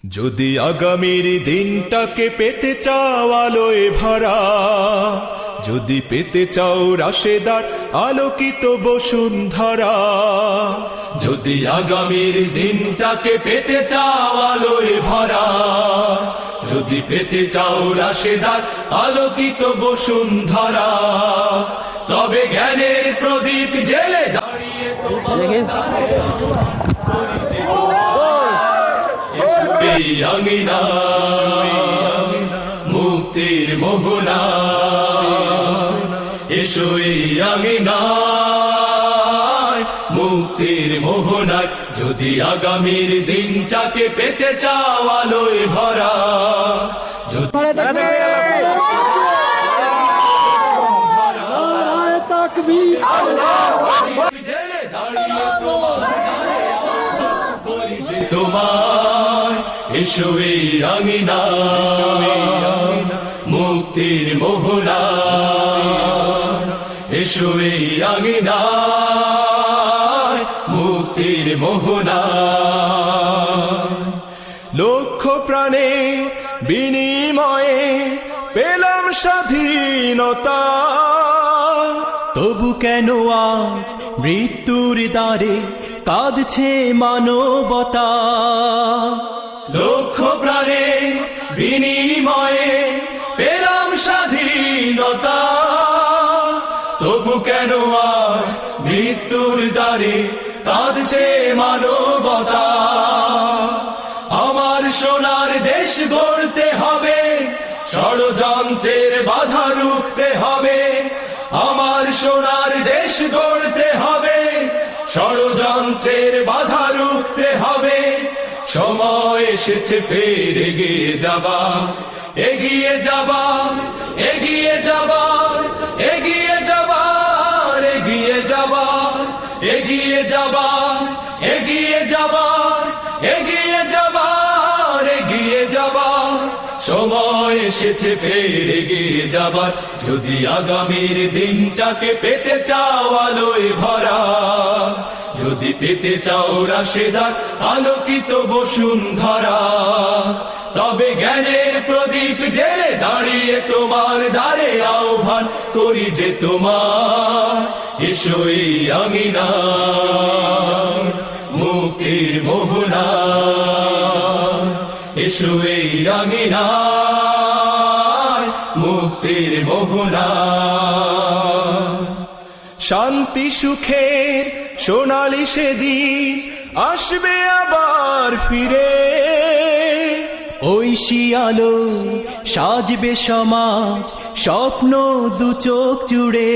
যদি আগামীর দিনটাকে পেতে চাও আলোয় ভরা, যদি পেতে চাও রাশেদার আলোকিত বসুন্ধরা, যদি আগামীর দিনটাকে পেতে চাও আলোয় ভরা, যদি পেতে চাও রাশেদার আলোকিত বসুন্ধরা, তবে জ্ঞানের প্রদীপ জেলে দাঁড়িয়ে তোমার আঙিনা মুক্তির মোহনা, এসো এই আঙিনায় মুক্তির মোহনায়। যদি আগামীর দিনটাকে পেতে চাও আলোয় ভরা, জেলে দাঁড়িয়ে তোমার এসো এই আঙিনা মুক্তির মোহনা, এসো এই আঙিনা মুক্তির মোহনা। লক্ষ প্রাণে বিনিময়ে পেলাম স্বাধীনতা, তবু কেন আজ মৃত্যুর দ্বারে কাঁদছে মানবতা। লক্ষ প্রাণে বিনিময়ে পেলাম স্বাধীনতা, তবু কেন আজ মৃত্যুর দ্বারে কাঁদছে মানবতা। আমার সোনার দেশ গড়তে হবে, ষড়যন্ত্রের বাধা রুখতে হবে। আমার সোনার দেশ গড়তে হবে, ষড়যন্ত্রের বাধা রুখতে হবে। সময় এসেছে ফের এগিয়ে যাবার, এগিয়ে যাবার, এগিয়ে যাবার, এগিয়ে যাবার, এগিয়ে যাবার, এগিয়ে যাবার, এগিয়ে যাবার, এগিয়ে যাবার, এগিয়ে যাবার। সময় এসেছে ফের এগিয়ে যাবার। যদি আগামীর দিনটাকে পেতে চাও আলোয় ভরা, যদি পেতে চাও রাশেদার আলোকিত বসুন্ধরা, তবে জ্ঞানের প্রদীপ জেলে দাঁড়িয়ে তোমার দ্বারে আহ্বান করি যে তোমার এসো এই আঙিনা মুক্তির মোহনা, এসো এই আঙিনা মুক্তির মোহনা। শান্তি সুখের সোনালি সেদিন আসবে আবার ফিরে, ঐশী আলো সাজবে সমাজ স্বপ্ন দু চোখ জুড়ে।